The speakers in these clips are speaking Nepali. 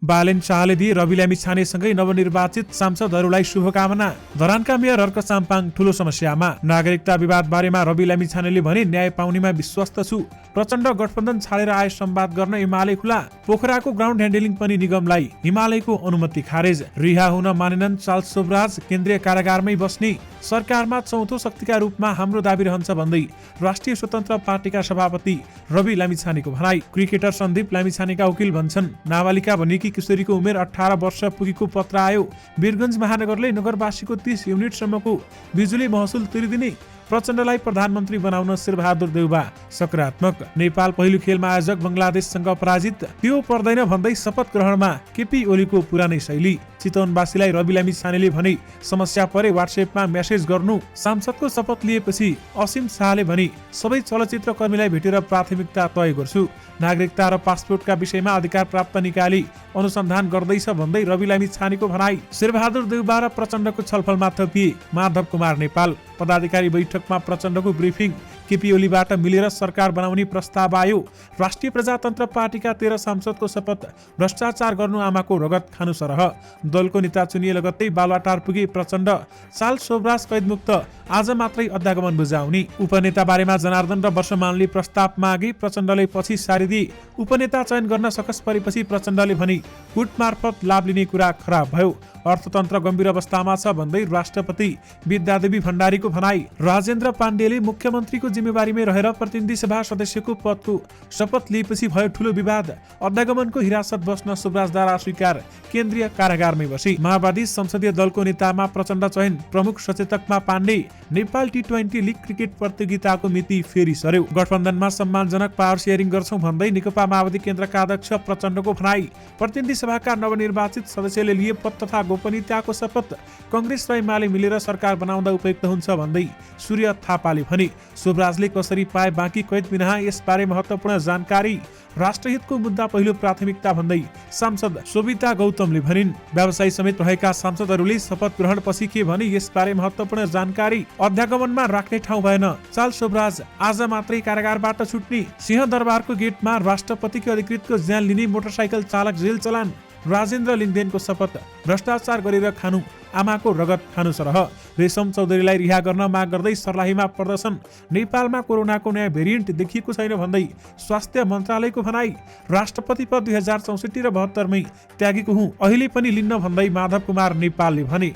बालेन शाहले दिए रवि लामिछानेसँगै नवनिर्वाचित सांसदहरूलाई शुभकामना। धरानका मेयर हर्क साम्पाङ ठूलो समस्यामा। नागरिकता विवाद बारेमा रवि लामिछानेले भने न्याय पाउनेमा विश्वस्त छु। प्रचण्ड गठबन्धन छाडेर आए संवाद गर्न एमाले खुला। पोखराको ग्राउन्ड ह्यान्डलिङ पनि निगमलाई हिमालयको अनुमति खारेज। रिहा हुन मानेनन् चार्ल्स सोब्राज, केन्द्रीय कारागारमै बस्ने। सरकारमा चौथो शक्तिका रूपमा हाम्रो दाबी रहन्छ भन्दै राष्ट्रिय स्वतन्त्र पार्टीका सभापति रवि लामिछानेको भनाई। क्रिकेटर सन्दीप लामिछानेका वकिल भन्छन् नाबालिका भनिएकी किशोरीको उमेर 18 वर्ष पुगेको पत्र आयो। वीरगञ्ज महानगरले नगरवासीको 30 युनिटसम्मको बिजुली महसुल तिरिदिने। प्रचण्डलाई प्रधानमन्त्री बनाउन शेरबहादुर देउबा सकारात्मक। नेपाल पहिलो खेलमा आयोजक बंगलादेशसँग पराजित। त्यो पर्दैन भन्दै शपथ ग्रहणमा केपी ओलीको पुरानै शैली। चितवनवासीलाई रवि लामिछानेले भने समस्या परे व्हाट्सएपमा मेसेज गर्नु। सांसदको शपथ लिएपछि असीम शाहले भने सबै चलचित्र कर्मीलाई भेटेर प्राथमिकता तय गर्छु। नागरिकता र पासपोर्टका विषयमा अधिकार प्राप्त निकाली अनुसन्धान गर्दैछ भन्दै रवि लामिछानेको भनाई। शेरबहादुर देउबा र प्रचण्डको छलफलमा थपिए माधव कुमार नेपाल। पदाधिकारी बैठकमा प्रचण्डको ब्रिफिङ। केपी ओलीबाट मिलेर सरकार बनाउने प्रस्ताव आयो। राष्ट्रिय प्रजातन्त्र पार्टीका 13 सांसदको शपथ। भ्रष्टाचार गर्नु आमाको रगत खानु सरह। दलको नेता चुनिए लगत्तै बालुवाटार पुगे प्रचण्ड। चार्ल्स सोब्राज कैदमुक्त, आज मात्रै अध्यागमन बुझाउने। उपनेता बारेमा जनार्दन र वर्षमानले प्रस्ताव मागे, प्रचण्डले पछि सारिदिए। उपनेता चयन गर्न सकस परेपछि प्रचण्डले भने गुट मार्फत लाभ लिने कुरा खराब भयो। अर्थतन्त्र गम्भीर अवस्थामा छ भन्दै राष्ट्रपति विद्यादेवी भण्डारीको भनाई। राजेन्द्र पाण्डेले मुख्यमन्त्रीको जिम्मेवारीमै रहेर प्रतिनिधि सभा सदस्यको पदको शपथ लिएपछि भयो ठूलो विवाद। अध्यागमनको हिरासत बस्न सुब्राजद्वारा स्वीकार, केन्द्रीय कारागारमै बसे। माओवादी संसदीय दलको नेतामा प्रचण्ड चयन, प्रमुख सचेतकमा पाण्डे। नेपाल टी20 लिग क्रिकेट प्रतियोगिताको मिति फेरि सर्यो। गठबन्धनमा सम्मानजनक पावर सेयरिङ गर्छौं भन्दै नेकपा माओवादी केन्द्रका अध्यक्ष प्रचण्डको भनाई। प्रतिनिधि सभाका नवनिर्वाचित सदस्यले लिए पद तथा गोपनीयताको शपथ। कांग्रेस र एमाले मिलेर सरकार बनाउँदा उपयुक्त हुन्छ भन्दै सूर्य थापाले भने। सोब्राजले कसरी पाए बाँकी कैद बिना, यसबारे महत्त्वपूर्ण जानकारी। राष्ट्रहितको मुद्दा पहिलो प्राथमिकता भन्दै सांसद सोभिता गौतमले भनिन्। व्यवसायी समेत रहेका सांसदहरूले शपथ ग्रहण पछि के भने यसबारे महत्त्वपूर्ण जानकारी। अध्यागमनमा राख्ने ठाउँ भएन। चार्ल्स सोब्राज आज मात्रै कारागारबाट छुट्ने। सिंहदरबारको गेटमा राष्ट्रपतिको अधिकृतको ज्यान लिने मोटरसाइकल चालक जेल चलान। राजेन्द्र लिङदेनको शपथ। भ्रष्टाचार गरेर खानु आमाको रगत खानु सरह। रेशम चौधरीलाई रिहा गर्न माग गर्दै सर्लाहीमा प्रदर्शन। नेपालमा कोरोनाको नयाँ भेरिएन्ट देखिएको छैन भन्दै स्वास्थ्य मन्त्रालयको भनाई। राष्ट्रपति पद 2064 र 72 मै त्यागेको हुँ, अहिले पनि लिन्न भन्दै माधव कुमार नेपालले भने।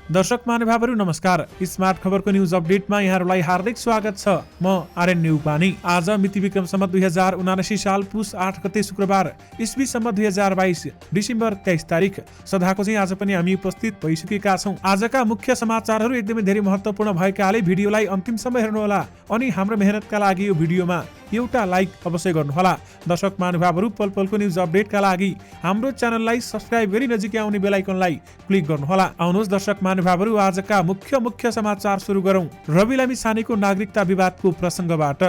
दर्शक महानुभावहरू नमस्कार। स्मार्ट खबरको न्यूज अपडेटमा यहाँहरूलाई हार्दिक स्वागत छ। म आर्यन न्युपानी। आज मिति विक्रम सम्मत 2079 साल पुस 8 गते शुक्रबार, ईस्वी सम्मत 2022 डिसेम्बर 23 तारिक। सदाको चाहिँ आज पनि हामी उपस्थित भइसकेका छौं। आजका मुख्य समाचारहरू एकदमै धेरै महत्त्वपूर्ण भएकाले भिडियोलाई अन्तिमसम्म हेर्नुहोला अनि हाम्रो मेहनतका लागि यो भिडियोमा एउटा लाइक अवश्य गर्नुहोला। दर्शक महानुभावहरू पल पलको न्यूज अपडेटका लागि हाम्रो च्यानललाई सब्स्क्राइब गरी नजिकै आउने बेल आइकनलाई क्लिक गर्नुहोला। आउनुहोस् दर्शक महानुभावहरू आजका मुख्य समाचार सुरु गरौं। रवि लामिछानेको नागरिकता विवादको प्रसङ्गबाट।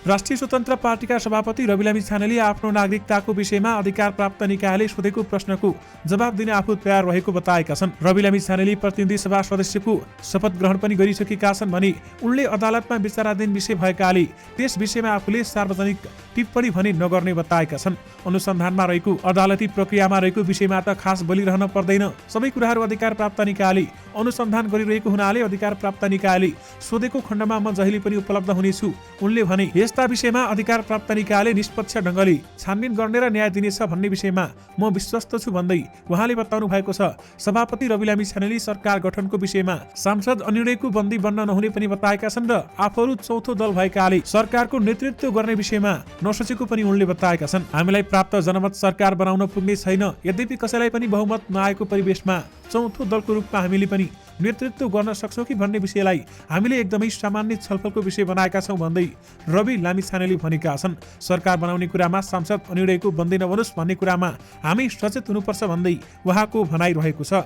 राष्ट्रिय स्वतन्त्र पार्टीका सभापति रवि लामिछानेले आफ्नो नागरिकताको विषयमा अधिकार प्राप्त निकायले सोधेको प्रश्नको जवाब दिने आफू तयार रहेको बताएका छन्। रवि लामिछानेले प्रतिनिधि सभा सदस्यको शपथ ग्रहण पनि गरिसकेका छन् भने उनले अदालतमा विचाराधीन विषय भएकाले त्यस विषयमा आफूले सार्वजनिक टिप्पणी भने नगर्ने बताएका छन्। अनुसन्धानमा रहेको, अदालती प्रक्रियामा रहेको विषयमा त खास बोलिरहन पर्दैन। सबै कुराहरू अधिकार प्राप्त निकायले अनुसन्धान गरिरहेको हुनाले अधिकार प्राप्त निकायले सोधेको खण्डमा म जहिले पनि उपलब्ध हुनेछु उनले भने। यस्ता विषयमा अधिकार प्राप्त निकायले निष्पक्ष ढंगले छानबिन गर्ने र न्याय दिनेछ भन्ने विषयमा म विश्वस्त छु भन्दै उहाँले बताउनु भएको छ। सभापति रवि लामिछानेले सरकार गठनको विषयमा सांसद अनिर्णयको बन्दी बन्न नहुने पनि बताएका छन् र आफूहरू चौथो दल भएकाले सरकारको नेतृत्व गर्ने विषयमा नसोचेको पनि उनले बताएका छन्। हामीलाई प्राप्त जनमत सरकार बनाउन पुग्ने छैन, यद्यपि कसैलाई पनि बहुमत नआएको परिवेशमा चौथो दलको रूपमा हामीले पनि नेतृत्व गर्न सक्छौं कि भन्ने विषयलाई हामीले एकदमै सामान्य छलफलको विषय बनाएका छौं भन्दै रवि लामिछानेले भनेका छन्। सरकार बनाउने कुरामा सांसद अनिर्णयको बन्दी नबनोस् भन्ने कुरामा हामी सचेत हुनुपर्छ भन्दै उहाँको भनाइ रहेको छ।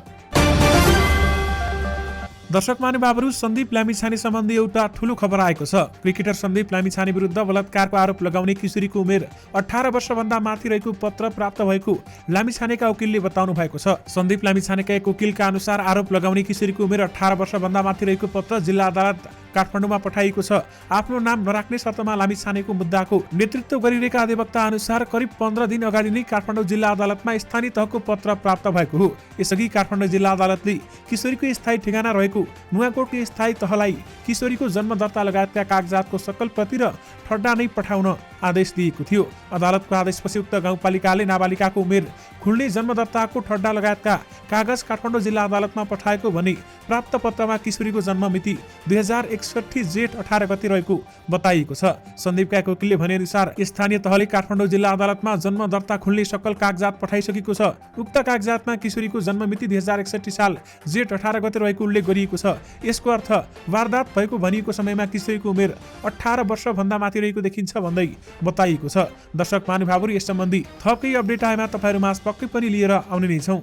दर्शक महानुभावहरू, सन्दीप लामिछाने सम्बन्धी एउटा ठूलो खबर आएको छ। क्रिकेटर सन्दीप लामिछाने विरुद्ध बलात्कारको आरोप लगाउने किशोरीको उमेर 18 वर्षभन्दा माथि रहेको पत्र प्राप्त भएको लामिछानेका वकिलले बताउनु भएको छ। सन्दीप लामिछानेका एक वकिलका अनुसार आरोप लगाउने किशोरीको उमेर 18 वर्षभन्दा माथि रहेको पत्र जिल्ला अदालत काठमाडौँमा पठाइएको छ। आफ्नो नाम नराख्ने शर्तमा लामिछानेको मुद्दाको नेतृत्व गरिरहेका अधिवक्ता अनुसार करिब 15 दिन अगाडि नै काठमाडौँ जिल्ला अदालतमा स्थानीय तहको पत्र प्राप्त भएको हो। यसअघि काठमाडौँ जिल्ला अदालतले किशोरीको स्थायी ठेगाना रहेको नुवाकोटको स्थायी तहलाई किशोरीको जन्म दर्ता लगायतका कागजातको सकल प्रति र ठड्डा नै पठाउन आदेश दिएको थियो। अदालतको आदेशपछि उक्त गाउँपालिकाले नाबालिकाको उमेर, खुल्ने जन्म दर्ताको ठड्डा लगायतका कागज काठमाडौँ जिल्ला अदालतमा पठाएको भने प्राप्त पत्रमा किशोरीको जन्म मिति 2061 जेठ 18 गते रहेको बताइएको छ। सन्दीपका वकिलले भने अनुसार स्थानीय तहले काठमाडौँ जिल्ला अदालतमा जन्म दर्ता खुल्ने सकल कागजात पठाइसकेको छ। उक्त कागजातमा किशोरीको जन्म मिति 2061 साल जेठ 18 गते रहेको उल्लेख गरिएको छ। यसको अर्थ वारदात भएको भनिएको समयमा किशोरीको उमेर 18 वर्षभन्दा माथि रहेको देखिन्छ भन्दै बताइएको छ। दर्शक महानुभावहरू, यस सम्बन्धी थप केही अपडेट आएमा तपाईहरुमा पक्कै पनि लिएर आउने नै छौं।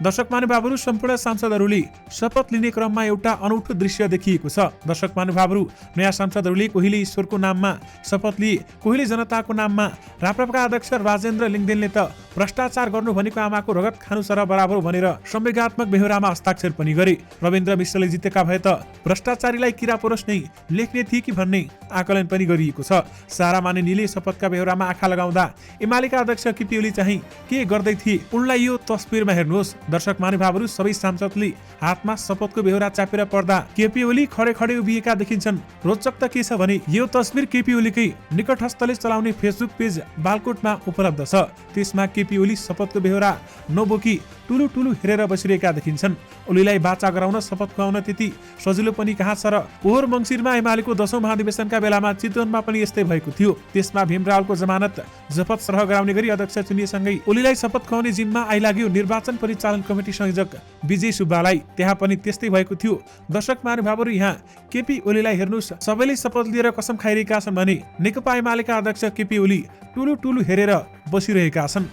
दर्शक महानुभावहरू, सम्पूर्ण सांसदहरूले शपथ लिने क्रममा एउटा अनौठो दृश्य देखिएको छ। दर्शक महानुभावहरू, नयाँ सांसदहरूले कोहीले ईश्वरको नाममा शपथ लिए, कोहीले जनताको नाममा। राप्रपाका अध्यक्ष राजेन्द्र लिङ्गदेनले त भ्रष्टाचार गर्नु भनेको आमाको रगत खानु सर बराबर भनेर संवेगात्मक बेहोरामा हस्ताक्षर पनि गरे। रविन्द्र मिश्रले जितेका भए त भ्रष्टाचारीलाई किरा परोस नै लेख्ने थिए कि भन्ने आकलन पनि गरिएको छ। सारा मानिनीले शपथका बेहोरामा आँखा लगाउँदा एमालेका अध्यक्ष केपी ओली चाहिँ के गर्दै थिए, उनलाई यो तस्बिरमा हेर्नुहोस्। दर्शक महानुभावहरू, सबै सांसदले हातमा शपथको बेहोरा चापेर पर्दा केपी ओली खडे खडे उभिएका देखिन्छन्। रोचक त के छ भने यो तस्बिर केपी ओलीकै निकटस्थले चलाउने फेसबुक पेज बालकोटमा उपलब्ध छ। त्यसमा केपी ओली शपथको बेहोरा नबोकी टुलु टुलु हेरेर बसिरहेका देखिन्छन्। ओलीलाई बाचा गराउन, शपथ खुवाउन त्यति सजिलो पनि कहाँ छ र। पोहोर मङ्सिरमा एमालेको 10औं महाधिवेशनका बेलामा चितवनमा पनि यस्तै भएको थियो। त्यसमा भीम रावलको जमानत जफत सरह गराउने गरी अध्यक्ष चुनिएसँगै ओलीलाई शपथ खुवाउने जिम्मा आइलाग्यो निर्वाचन परिचालन कमिटी संयोजक विजय सुब्बालाई। त्यहाँ पनि त्यस्तै भएको थियो। दर्शक महानुभावहरू, यहाँ केपी ओलीलाई हेर्नुहोस्। सबैले शपथ लिएर कसम खाइरहेका छन् भने नेकपा एमालेका अध्यक्ष केपी ओली टुलु टुलु हेरेर बसिरहेका छन्।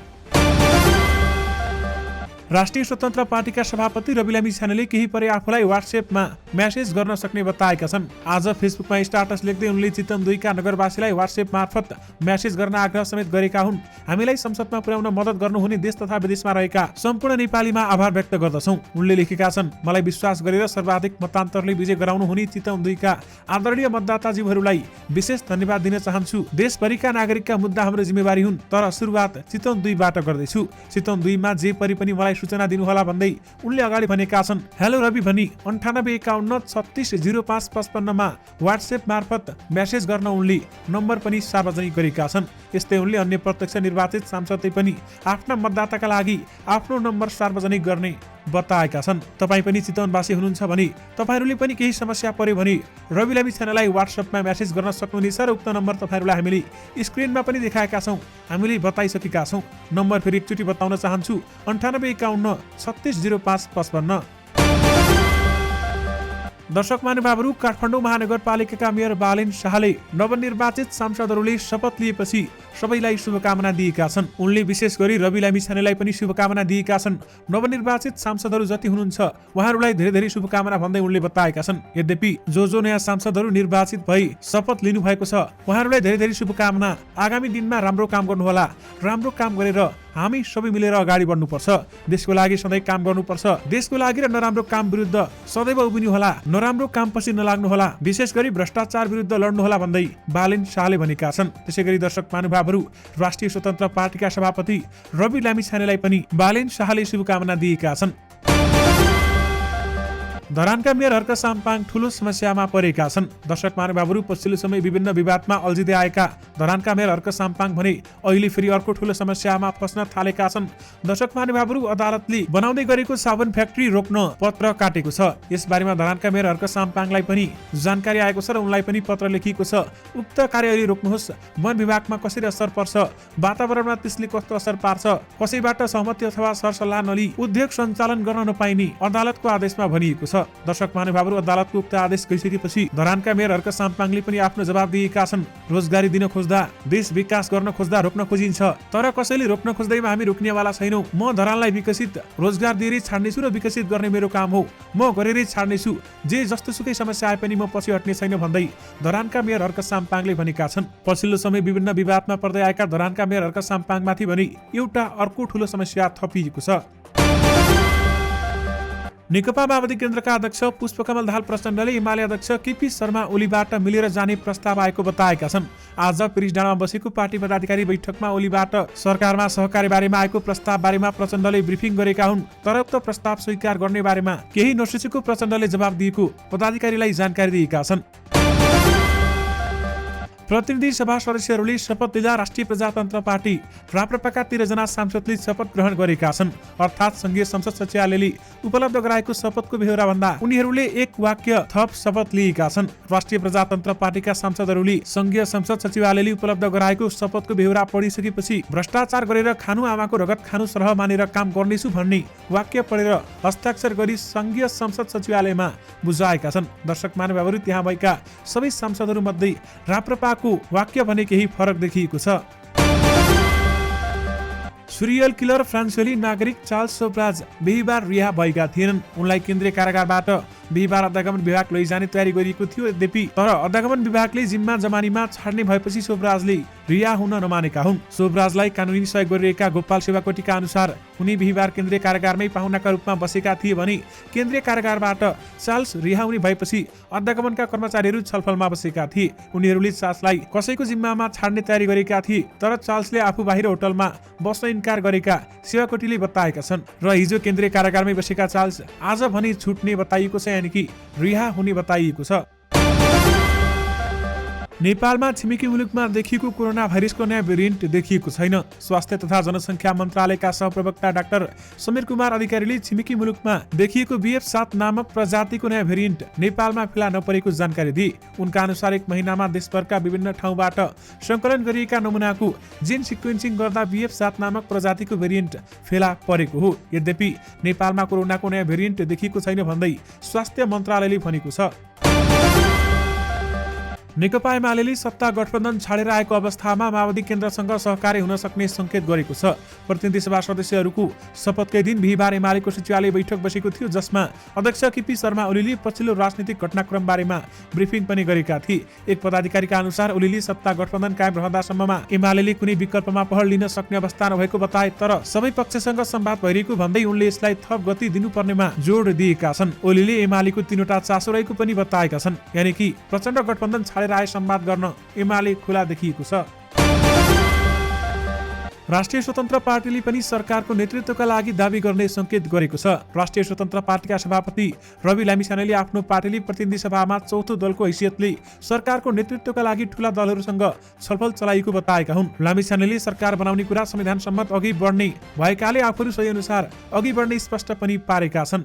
राष्ट्रिय स्वतन्त्र पार्टीका सभापति रवि लामिछानेले केही परे आफूलाई व्हाट्सएपमा मेसेज गर्न सक्ने बताएका छन्। आज फेसबुकमा स्टाटस लेख्दै उनले चितवन 2 का नगरवासीलाई व्हाट्सएप मार्फत मेसेज गर्न आग्रह समेत गरेका हुन्। हामीलाई संसदमा पुर्याउन मद्दत गर्नुहुने देश तथा विदेशमा रहेका सम्पूर्ण नेपालीमा आभार व्यक्त गर्दछौं। उनले लेखेका छन्, मलाई विश्वास गरेर सर्वाधिक मतान्तरले विजय गराउनु हुने चितवन 2 का आदरणीय मतदाताजीहरूलाई विशेष धन्यवाद दिन चाहन्छु। देशभरिका नागरिकका मुद्दा हाम्रो जिम्मेवारी हुन्, तर सुरुवात चितवन 2 बाट गर्दैछु। चितवन 2 मा जे परि पनि मलाई सूचना दिनुहोला भन्दै उनले अगाडि भनेका छन्। हेलो रवि भनी 9851360555 मा व्हाट्सएप मार्फत मेसेज गर्न उनले नम्बर पनि सार्वजनिक गरेका छन्। यस्तै उनले अन्य प्रत्यक्ष निर्वाचित सांसदले पनि आफ्ना मतदाताका लागि आफ्नो नम्बर सार्वजनिक गर्ने बताएका छन्। तपाईँ पनि चितवनवासी हुनुहुन्छ भने तपाईहरूले पनि केही समस्या पर्यो भने रवि लामिछानेलाई व्हाट्सएपमा मेसेज गर्न सक्नुहुनेछ र उक्त नम्बर तपाईहरूलाई हामीले स्क्रिनमा पनि देखाएका छौँ, हामीले बताइसकेका छौँ। नम्बर फेरि एकचोटि बताउन चाहन्छु, 9851360555। दर्शक महानुभावहरू, काठमाडौँ महानगरपालिकाका मेयर बालेन शाहले नवनिर्वाचित सांसदहरूले शपथ लिएपछि सबैलाई शुभकामना दिएका छन्। उनले विशेष गरी रवि लामिछानेलाई पनि शुभकामना दिएका छन्। नवनिर्वाचित सांसदहरू जति हुनुहुन्छ उहाँहरूलाई धेरै धेरै शुभकामना भन्दै उनले बताएका छन्। यद्यपि जो नयाँ सांसदहरू निर्वाचित भई शपथ लिनु भएको छ उहाँहरूलाई धेरै धेरै शुभकामना। आगामी दिनमा राम्रो काम गर्नुहोला। राम्रो काम गरेर हामी सबै मिलेर अगाडि बढ्नुपर्छ। देशको लागि सधैँ काम गर्नुपर्छ। देशको लागि र नराम्रो काम विरुद्ध सदैव उभिनुहोला। नराम्रो काम पछि नलाग्नुहोला। विशेष गरी भ्रष्टाचार विरुद्ध लड्नुहोला भन्दै बालेन शाहले भनेका छन्। त्यसैगरी दर्शक महानुभावहरू, राष्ट्रिय स्वतन्त्र पार्टीका सभापति रवि लामिछानेलाई पनि बालेन शाहले शुभकामना दिएका छन्। धरानका मेयर हर्क साम्पाङ ठूलो समस्यामा परेका छन्। दर्शक महानुभावहरू, पछिल्लो समय विभिन्न विवादमा अल्झिँदै आएका धरानका मेयर हर्क साम्पाङ भने अहिले फेरि अर्को ठूलो समस्यामा फस्न थालेका छन्। दर्शक महानुभावहरू, अदालतले बनाउँदै गरेको साबुन फ्याक्ट्री रोक्न पत्र काटेको छ। यसबारेमा धरानका मेयर हर्क साम्पाङलाई पनि जानकारी आएको छ र उनलाई पनि पत्र लेखिएको छ। उक्त कार्य अहिले रोक्नुहोस्। वन विभागमा कसरी असर पर्छ, वातावरणमा त्यसले कस्तो असर पार्छ, कसैबाट सहमति अथवा सरसल्लाह नलिई उद्योग सञ्चालन गर्न नपाइने अदालतको आदेशमा भनिएको छ। दर्शक महानुभावहरू, अदालतको उक्त आदेश गइसकेपछि धरानका मेयरहरूका साम्पाङले पनि आफ्नो जवाब दिएका छन्। रोजगारी दिन खोज्दा, देश विकास गर्न खोज्दा रोक्न खोजिन्छ, तर कसैले रोक्न खोज्दैमा हामी रोक्नेवाला छैनौँ। म धरानलाई विकसित रोजगार दिएरै छाड्नेछु र विकसित गर्ने मेरो काम हो। म गरेरै छाड्नेछु। जे जस्तोसुकै समस्या आए पनि म पछि हट्ने छैन भन्दै धरानका मेयरहरूका साम्पाङले भनेका छन्। पछिल्लो समय विभिन्न विवादमा पर्दै आएका धरानका मेयरहरूका साम्पाङमाथि भने एउटा अर्को ठूलो समस्या थपिएको छ। नेकपा माओवादी केन्द्रका अध्यक्ष पुष्पकमल दाहाल प्रचण्डले एमाले अध्यक्ष केपी शर्मा ओलीबाट मिलेर जाने प्रस्ताव आएको बताएका छन्। आज पिरिसडाँडामा बसेको पार्टी पदाधिकारी बैठकमा ओलीबाट सरकारमा सहकारी बारेमा आएको प्रस्ताव बारेमा प्रचण्डले ब्रिफिङ गरेका हुन्। तर उक्त प्रस्ताव स्वीकार गर्ने बारेमा केही नसोचेको प्रचण्डले जवाब दिएको पदाधिकारीलाई जानकारी दिएका छन्। प्रतिनिधि सभा सदस्यहरूले शपथ लिँदा राष्ट्रिय प्रजातन्त्र पार्टी राप्रपाका 13 जना सांसदले शपथ ग्रहण गरेका छन्। अर्थात् संघीय संसद सचिवालयले उपलब्ध गराएको शपथको बेहोरा भन्दा उनीहरूले एक वाक्य थप शपथ लिएका छन्। राष्ट्रिय प्रजातन्त्र पार्टीका सांसदहरूले संघीय संसद सचिवालयले उपलब्ध गराएको शपथको बेहोरा पढिसकेपछि भ्रष्टाचार गरेर खानु आमाको रगत खानु सरह मानेर काम गर्नेछु भन्ने वाक्य पढेर हस्ताक्षर गरी संघीय संसद सचिवालयमा बुझाएका छन्। दर्शक महानुभावहरू, त्यहाँ भएका सबै सांसदहरू मध्ये राप्रपा वाक्य भने केही फरक देखिएको छ। सिरियल किलर फ्रान्सेली नागरिक चार्ल्स सोब्राज बिहिबार रिहा भएका थिएनन्। उनलाई केन्द्रीय कारागारबाट बिहिबार अध्यागमन विभाग लैजाने तयारी गरिएको थियो। यद्यपि तर अध्यागमन विभागले जिम्मा जमानीमा छाड्ने भएपछि सोब्राजले रिहा हुन नमानेका हुन्। सोब्राजलाई कानुनी सहयोग गरिरहेका गोपाल सेवाकोटीका अनुसार उनी बिहिबार केन्द्रीय कारागारमै पाहुनाका रूपमा बसेका थिए भने केन्द्रीय कारागारबाट चार्ल्स रिहा हुने भएपछि अध्यागमनका कर्मचारीहरू छलफलमा बसेका थिए। उनीहरूले चार्ल्सलाई कसैको जिम्मामा छाड्ने तयारी गरेका थिए, तर चार्ल्सले आफू बाहिर होटलमा बस्न इन्कार गरेका सेवाकोटीले बताएका छन्। र हिजो केन्द्रीय कारागारमै बसेका चार्ल्स आज भने छुट्ने बताइएको छ, यानि कि रिहा हुने बताइएको छ। नेपालमा छिमेकी मुलुकमा देखिएको कोरोना भाइरसको नयाँ भेरिएन्ट देखिएको छैन। स्वास्थ्य तथा जनसङ्ख्या मन्त्रालयका सहप्रवक्ता डाक्टर समीर कुमार अधिकारीले छिमेकी मुलुकमा देखिएको BF7 नामक प्रजातिको नयाँ भेरिएन्ट नेपालमा फेला नपरेको जानकारी दिए। उनका अनुसार 1 महिनामा देशभरका विभिन्न ठाउँबाट संकलन गरिएका नमुनाको जिन सिक्वेन्सिङ गर्दा BF7 नामक प्रजातिको भेरिएन्ट फेला परेको हो। यद्यपि नेपालमा कोरोनाको नयाँ भेरिएन्ट देखिएको छैन भन्दै स्वास्थ्य मन्त्रालयले भनेको छ। नेकपा एमाले सत्ता गठबन्धन छाडेर आएको अवस्थामा माओवादी केन्द्रसँग सहकार्य हुन सक्ने संकेत गरेको छ। प्रतिनिधि सभा सदस्यहरूको शपथकै दिन बिहिबार एमालेको सचिवालय बैठक बसेको थियो, जसमा अध्यक्ष केपी शर्मा ओलीले पछिल्लो राजनीतिक घटनाक्रम बारेमा ब्रिफिङ पनि गरेका थिए। एक पदाधिकारीका अनुसार ओलीले सत्ता गठबन्धन कायम रहँदासम्ममा एमालेले कुनै विकल्पमा पहल लिन सक्ने अवस्था नभएको बताए, तर सबै पक्षसँग संवाद भइरहेको भन्दै उनले यसलाई थप गति दिनुपर्नेमा जोड दिएका छन्। ओलीले एमालेको 3वटा चासो रहेको पनि बताएका छन्, यानि कि प्रचण्ड गठबन्धन छाडेर राय संवाद गर्न एमाले खुला देखिएको छ। राष्ट्रिय स्वतन्त्र पार्टीले पनि सरकारको नेतृत्वका लागि दाबी गर्ने संकेत गरेको छ। राष्ट्रिय स्वतन्त्र पार्टीका सभापति रवि लामिछानेले आफ्नो पार्टीले प्रतिनिधि सभामा चौथो दलको हैसियतले सरकारको नेतृत्वका लागि ठूला दलहरूसँग छलफल चलाएको बताएका हुन्। लामिछानेले सरकार बनाउने कुरा संविधान सम्मत अघि बढ्ने भएकाले आफूहरू सही अनुसार अघि बढ्ने स्पष्ट पनि पारेका छन्।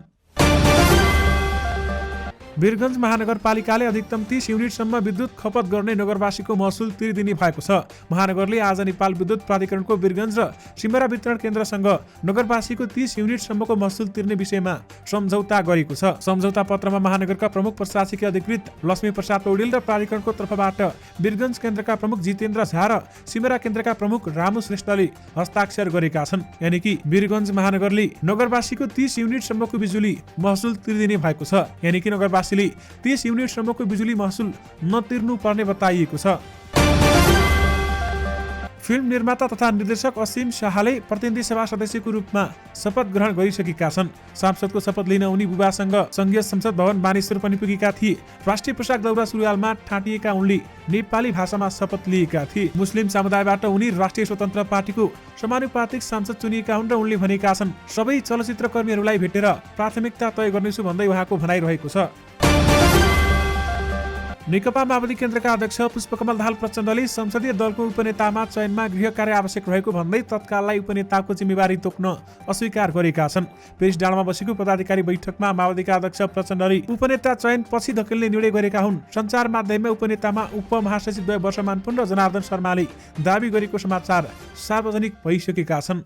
वीरगञ्ज महानगरपालिकाले अधिकतम 30 युनिटसम्म विद्युत खपत गर्ने नगरवासीको महसुल तिर्दिने भएको छ। महानगरले आज नेपाल विद्युत प्राधिकरणको वीरगञ्ज र सिमरा वितरण केन्द्रसँग नगरवासीको 30 युनिटसम्मको महसुल तिर्ने विषयमा सम्झौता गरेको छ। सम्झौता पत्रमा महानगरका प्रमुख प्रशासकीय अधिकृत लक्ष्मी प्रसाद पौडेल र प्राधिकरणको तर्फबाट वीरगञ्ज केन्द्रका प्रमुख जितेन्द्र झा र सिमरा केन्द्रका प्रमुख रामु श्रेष्ठले हस्ताक्षर गरेका छन्। यानि कि वीरगञ्ज महानगरले नगरवासीको 30 युनिटसम्मको बिजुली महसुल तिर्दिने भएको छ, यानि कि नगरवासीले 30 युनिटसम्मको बिजुली महसुल नतिर्नु पर्ने बताइएको छ। फिल्म निर्माता तथा निर्देशक असीम शाहले प्रतिनिधि सभा सदस्यको रूपमा शपथ ग्रहण गरिसकेका छन्। सांसदको शपथ लिन उनी बुबासँग संघीय संसद भवन मानेश्वर पनि पुगेका थिए। राष्ट्रिय पोसाक दौरा सुरुवालमा ठाटिएका उनले नेपाली भाषामा शपथ लिएका थिए। मुस्लिम समुदायबाट उनी राष्ट्रिय स्वतन्त्र पार्टीको समानुपातिक सांसद चुनिएका हुन् र उनले भनेका छन्, सबै चलचित्र कर्मीहरूलाई भेटेर प्राथमिकता तय गर्नेछु भन्दै उहाँको भनाइरहेको छ। नेकपा माओवादी केन्द्रका अध्यक्ष पुष्पकमल दाहाल प्रचण्डले संसदीय दलको उपनेतामा चयनमा गृह कार्य आवश्यक रहेको भन्दै तत्काललाई उपनेताको जिम्मेवारी तोक्न अस्वीकार गरेका छन्। पिरिसडाँडामा बसेको पदाधिकारी बैठकमा माओवादीका अध्यक्ष प्रचण्डले उपनेता चयन पछि धकेल्ने निर्णय गरेका हुन्। सञ्चार माध्यममा उपनेतामा उपमहासचिव द्वय वर्षमान पुन र जनार्दन शर्माले दाबी गरेको समाचार सार्वजनिक भइसकेका छन्।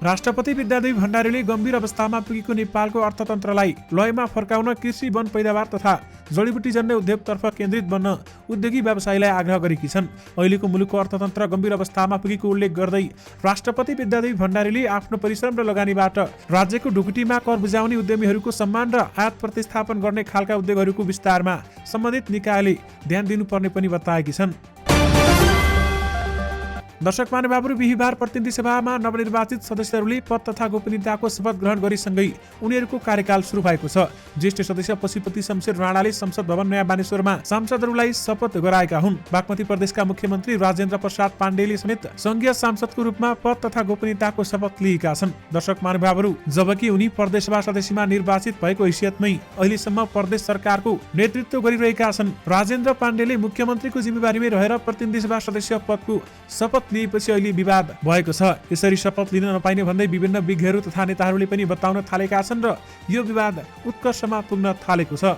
राष्ट्रपति विद्यादेवी भण्डारीले गम्भीर अवस्थामा पुगेको नेपालको अर्थतन्त्रलाई लयमा फर्काउन कृषि वन पैदावार तथा जडीबुटी जन्य उद्योगतर्फ केन्द्रित बन्न उद्योगी व्यवसायीलाई आग्रह गरेकी छन्। अहिलेको मुलुकको अर्थतन्त्र गम्भीर अवस्थामा पुगेको उल्लेख गर्दै राष्ट्रपति विद्यादेवी भण्डारीले आफ्नो परिश्रम र लगानीबाट राज्यको ढुकुटीमा कर बुझाउने उद्यमीहरूको सम्मान र आयात प्रतिस्थापन गर्ने खालका उद्योगहरूको विस्तारमा सम्बन्धित निकायले ध्यान दिनुपर्ने पनि बताएकी छन्। दर्शक महानुभावहरू, बिहिबार प्रतिनिधि सभामा नवनिर्वाचित सदस्यहरूले पद तथा गोपनीयताको शपथ ग्रहण गरेसँगै उनीहरूको कार्यकाल सुरु भएको छ। ज्येष्ठ सदस्य पशुपति शमशेर राणाले संसद भवन नयाँ बानेश्वरमा सांसदहरूलाई शपथ गराएका हुन्। बागमती प्रदेशका मुख्यमन्त्री राजेन्द्र प्रसाद पाण्डेले समेत संघीय सांसदको रूपमा पद तथा गोपनीयताको शपथ लिएका छन्। दर्शक महानुभावहरू, जबकि उनी प्रदेशसभा सदस्यमा निर्वाचित भएको हैसियतमै अहिलेसम्म प्रदेश सरकारको नेतृत्व गरिरहेका छन्। राजेन्द्र पाण्डेले मुख्यमन्त्रीको जिम्मेवारीमै रहेर प्रतिनिधि सभा सदस्य पदको शपथ लिएपछि अहिले विवाद भएको छ। यसरी शपथ लिन नपाइने भन्दै विभिन्न विज्ञहरू तथा नेताहरूले पनि बताउन थालेका छन् र यो विवाद उत्कर्षमा पुग्न थालेको छ।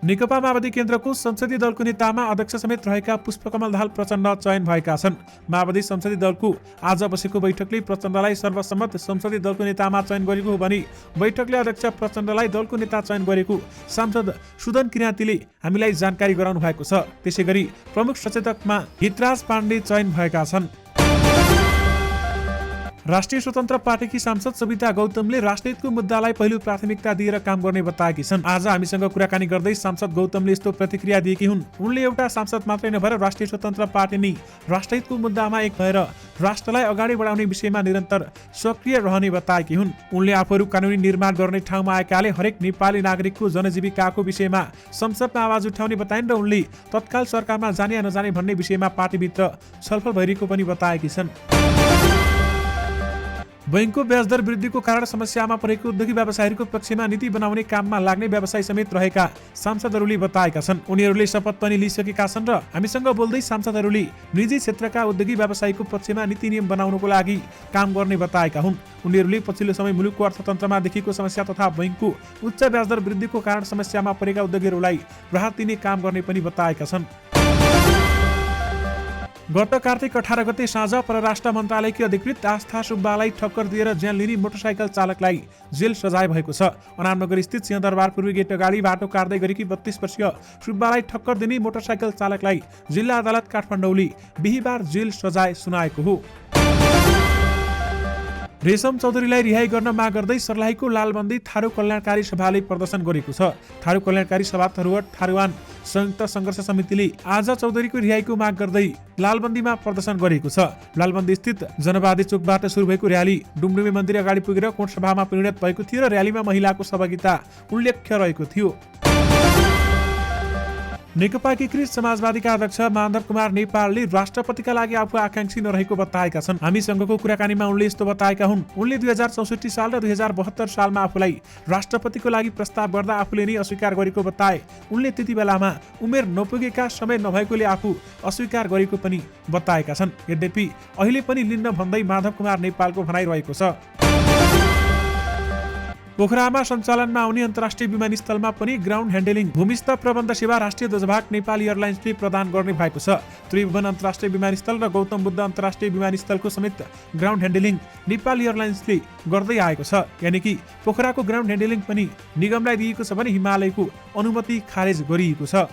नेकपा माओवादी केन्द्रको संसदीय दलको नेतामा अध्यक्ष समेत रहेका पुष्पकमल दाहाल प्रचण्ड चयन भएका छन्। माओवादी संसदीय दलको आज बसेको बैठकले प्रचण्डलाई सर्वसम्मत संसदीय दलको नेतामा चयन गरेको हो भने बैठकले अध्यक्ष प्रचण्डलाई दलको नेता चयन गरेको सांसद सुदन किराँतीले हामीलाई जानकारी गराउनु भएको छ। त्यसैगरी प्रमुख सचेतकमा हितराज पाण्डे चयन भएका छन्। राष्ट्रिय स्वतन्त्र पार्टीकी सांसद सविता गौतमले राजनीतिको मुद्दालाई पहिलो प्राथमिकता दिएर काम गर्ने बताएकी छन्। आज हामीसँग कुराकानी गर्दै सांसद गौतमले यस्तो प्रतिक्रिया दिएकी हुन्। उनले एउटा सांसद मात्रै नभएर राष्ट्रिय स्वतन्त्र पार्टी नै राष्ट्रहितको मुद्दामा एक भएर राष्ट्रलाई अगाडि बढाउने विषयमा निरन्तर सक्रिय रहने बताएकी हुन्। उनले आफूहरू कानुनी निर्माण गर्ने ठाउँमा आएकाले हरेक नेपाली नागरिकको जनजीविकाको विषयमा संसदमा आवाज उठाउने बताइन् र उनले तत्काल सरकारमा जाने या नजाने भन्ने विषयमा पार्टीभित्र छलफल भइरहेको पनि बताएकी छन्। बैंकको ब्याजदर वृद्धिको कारण समस्यामा परेको उद्योगी व्यवसायीहरूको पक्षमा नीति बनाउने काममा लाग्ने व्यवसायी समेत रहेका सांसदहरूले बताएका छन्। उनीहरूले शपथ पनि लिइसकेका छन् र हामीसँग बोल्दै सांसदहरूले निजी क्षेत्रका उद्योगी व्यवसायीको पक्षमा नीति नियम बनाउनको लागि काम गर्ने बताएका हुन्। उनीहरूले पछिल्लो समय मुलुकको अर्थतन्त्रमा देखिएको समस्या तथा बैंकको उच्च ब्याजदर वृद्धिको कारण समस्यामा परेका उद्योगीहरूलाई राहत दिने काम गर्ने पनि बताएका छन्। गत कार्तिक 18 गते साँझ परराष्ट्र मन्त्रालयकी अधिकृत आस्था सुब्बालाई ठक्कर दिएर ज्यान लिने मोटरसाइकल चालकलाई जेल सजाय भएको छ। अनामनगर स्थित सिंहदरबार पूर्वी गेट अगाडि बाटो काट्दै गरेकी 32 वर्षीय सुब्बालाई ठक्कर दिने मोटरसाइकल चालकलाई जिल्ला अदालत काठमाडौँले बिहिबार जेल सजाय सुनाएको हो। रेशम चौधरीलाई रिहाई गर्न माग गर्दै सर्लाहीको लालबन्दी थारू कल्याणकारी सभाले प्रदर्शन गरेको छ। थारू कल्याणकारी सभा थरुवाट थारूवान संयुक्त संघर्ष समितिले आज चौधरीको रिहाईको माग गर्दै लालबन्दीमा प्रदर्शन गरेको छ। लालबन्दी स्थित जनवादी चोकबाट सुरु भएको र्याली डुमडुमे मन्दिर अगाडि पुगेर कोटसभामा परिणत भएको थियो र र्यालीमा महिलाको सहभागिता उल्लेख्य रहेको थियो। नेकपा एकीकृत समाजवादीका अध्यक्ष माधव कुमार नेपालले राष्ट्रपतिका लागि आफू आकांक्षी नरहेको बताएका छन्। हामीसँगको कुराकानीमा उनले यस्तो बताएका हुन्। उनले 2064 साल र 2072 सालमा आफूलाई राष्ट्रपतिको लागि प्रस्ताव गर्दा आफूले नै अस्वीकार गरेको बताए। उनले त्यति बेलामा उमेर नपुगेका समय नभएकोले आफू अस्वीकार गरेको पनि बताएका छन्। यद्यपि अहिले पनि लिन्न भन्दै माधव कुमार नेपालको भनाइरहेको छ। पोखरामा सञ्चालनमा आउने अन्तर्राष्ट्रिय विमानस्थलमा पनि ग्राउन्ड ह्यान्डलिङ भूमिस्थ प्रबन्ध सेवा राष्ट्रिय ध्वजभाग नेपाल एयरलाइन्सले प्रदान गर्ने भएको छ। त्रिभुवन अन्तर्राष्ट्रिय विमानस्थल र गौतम बुद्ध अन्तर्राष्ट्रिय विमानस्थलको समेत ग्राउन्ड ह्यान्डलिङ नेपाल एयरलाइन्सले गर्दै आएको छ। यानि कि पोखराको ग्राउन्ड ह्यान्डलिङ पनि निगमलाई दिएको छ भने हिमालयको अनुमति खारेज गरिएको छ।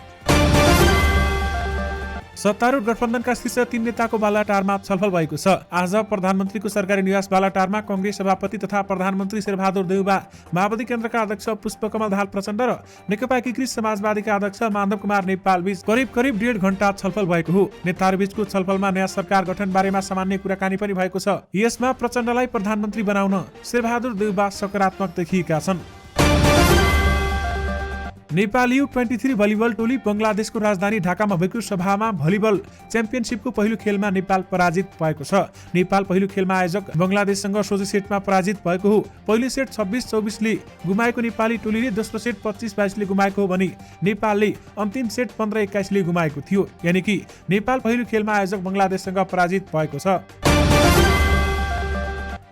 सत्तारूढ गठबन्धनका शीर्ष 3 नेताको बालाटारमा छलफल भएको छ। आज प्रधानमन्त्रीको सरकारी निवास बालाटारमा कांग्रेस सभापति तथा प्रधानमन्त्री शेरबहादुर देउबा, माओवादी केन्द्रका अध्यक्ष पुष्पकमल दाहाल प्रचण्ड र नेकपा एकीकृत समाजवादीका अध्यक्ष माधव कुमार नेपाल बीच करिब 1.5 घण्टा छलफल भएको हो। नेताहरू बीचको छलफलमा नयाँ सरकार गठन बारेमा सामान्य कुराकानी पनि भएको छ। यसमा प्रचण्डलाई प्रधानमन्त्री बनाउन शेरबहादुर देउबा सकारात्मक देखिएका छन्। नेपाल U23 भलिबल टोली बंगलादेशको राजधानी ढाकामा भएको सभामा भलिबल च्याम्पियनशिपको पहिलो खेलमा नेपाल पराजित भएको छ। नेपाल पहिलो खेलमा आयोजक बंगलादेशसँग सोझो सेटमा पराजित भएको हो। पहिलो सेट 26-24 ले गुमाएको नेपाली टोलीले दोस्रो सेट 25-22 ले गुमाएको हो भने नेपालले अन्तिम सेट 15-21 ले गुमाएको थियो। यानि कि नेपाल पहिलो खेलमा आयोजक बंगलादेशसँग पराजित भएको छ।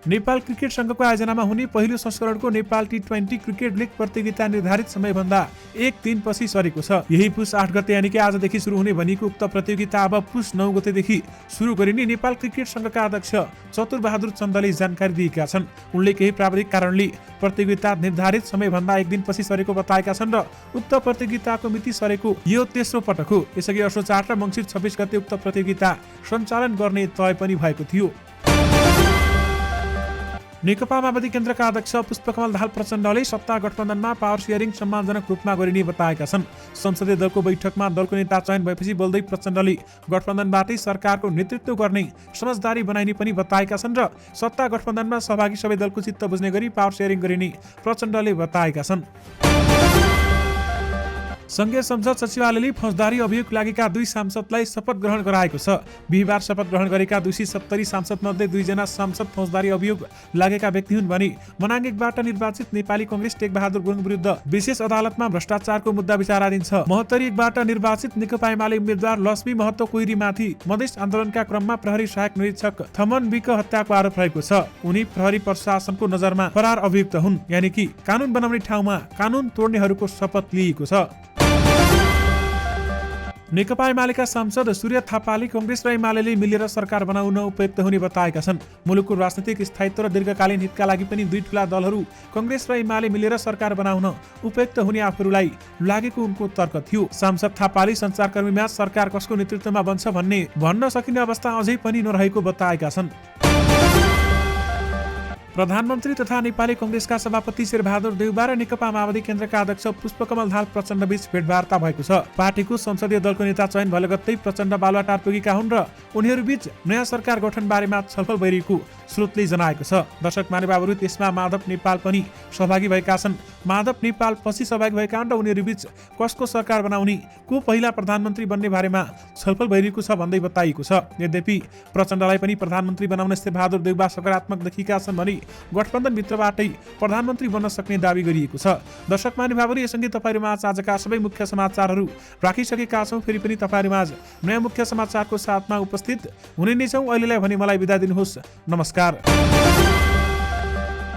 नेपाल क्रिकेट संघको आयोजनामा हुने पहिलो संस्करणको नेपाल टी20 क्रिकेट लिग प्रतियोगिता निर्धारित समयभन्दा एक दिनपछि सरेको छ। यही पुस 8 गते यानि कि आजदेखि सुरु हुने भनिएको उक्त प्रतियोगिता अब पुस 9 गतेदेखि सुरु गरिने नेपाल क्रिकेट संघका अध्यक्ष चतुरबहादुर चन्दले जानकारी दिएका छन्। उनले केही प्राविधिक कारणले प्रतियोगिता निर्धारित समयभन्दा एक दिनपछि सरेको बताएका छन् र उक्त प्रतियोगिताको मिति सरेको यो तेस्रो पटक हो। यसअघि असोज 4 र मङ्सिर 26 गते उक्त प्रतियोगिता सञ्चालन गर्ने तय पनि भएको थियो। नेकपा माओवादी केन्द्रका अध्यक्ष पुष्पकमल दाहाल प्रचण्डले सत्ता गठबन्धनमा पावर सेयरिङ सम्मानजनक रूपमा गरिने बताएका छन्। संसदीय दलको बैठकमा दलको नेता चयन भएपछि बोल्दै प्रचण्डले गठबन्धनबाटै सरकारको नेतृत्व गर्ने समझदारी बनाइने पनि बताएका छन् र सत्ता गठबन्धनमा सहभागी सबै दलको चित्त बुझ्ने गरी पावर सेयरिङ गरिने प्रचण्डले बताएका छन्। संघीय संसद सचिवालयले फौजदारी अभियोग लागेका 2 सांसदलाई शपथ ग्रहण गराएको छ। बिहीबार शपथ ग्रहण गरेका 270 सांसद मध्ये 2 जना सांसद फौजदारी अभियोग लागेका व्यक्ति हुन् भने मनाङ 1 बाट निर्वाचित नेपाली कांग्रेस टेकबहादुर गुरुङ विरुद्ध विशेष अदालतमा भ्रष्टाचारको मुद्दा विचाराधीन छ। महोत्तरी 1 बाट निर्वाचित नेकपा एमाले उम्मेद्वार लक्ष्मी महतो कोइरीमाथि मधेस आन्दोलनका क्रममा प्रहरी सहायक निरीक्षक थमन बिक हत्याको आरोप रहेको छ। उनी प्रहरी प्रशासनको नजरमा फरार अभियुक्त हुन्, यानि कि कानून बनाउने ठाउँमा कानून तोड्नेहरूको शपथ लिएको छ। नेकपा एमालेका सांसद सूर्य थापाले कांग्रेस र एमाले मिलेर सरकार बनाउन उपयुक्त हुने बताएका छन्। मुलुकको राजनीतिक स्थायित्व र दीर्घकालीन हितका लागि पनि दुई ठूला दलहरू कांग्रेस र एमाले मिलेर सरकार बनाउन उपयुक्त हुने आफूलाई लागेको उनको तर्क थियो। सांसद थापाले सञ्चारकर्मीमा सरकार कसको नेतृत्वमा बन्छ भन्ने भन्न सकिने अवस्था अझै पनि नरहेको बताएका छन्। प्रधानमन्त्री तथा नेपाली कांग्रेसका सभापति शेरबहादुर देउबा र नेकपा माओवादी केन्द्रका अध्यक्ष पुष्पकमल दाहाल प्रचण्ड बीच भेटवार्ता भएको छ। पार्टीको संसदीय दलको नेता चयन भए लगत्तै प्रचण्ड बालुवाटार पुगेका हुन् र उनीहरूबीच नयाँ सरकार गठन बारेमा छलफल भइरहेको स्रोतले जनाएको छ। दर्शक महानुभावहरू, त्यसमा माधव नेपाल पनि सहभागी भएका छन्। माधव नेपाल पछि सहभागी भएका हुन् र उनीहरूबीच कसको सरकार बनाउने, को पहिला प्रधानमन्त्री बन्ने बारेमा छलफल भइरहेको छ भन्दै बताइएको छ। यद्यपि प्रचण्डलाई पनि प्रधानमन्त्री बनाउन शेरबहादुर देउबा सकारात्मक देखिएका छन् भने गठबन्धनभित्रबाटै प्रधानमन्त्री बन्न सक्ने दावी गरिएको छ। दर्शक महानुभावहरू, यससँगै तपाईहरुमा आजका सबै मुख्य समाचारहरू राखिसकेका छौं। फेरि पनि तपाईहरुमा नयाँ मुख्य समाचारको साथमा उपस्थित हुने नै छौं। अहिलेलाई भने मलाई बिदा दिनुहोस्। नमस्कार।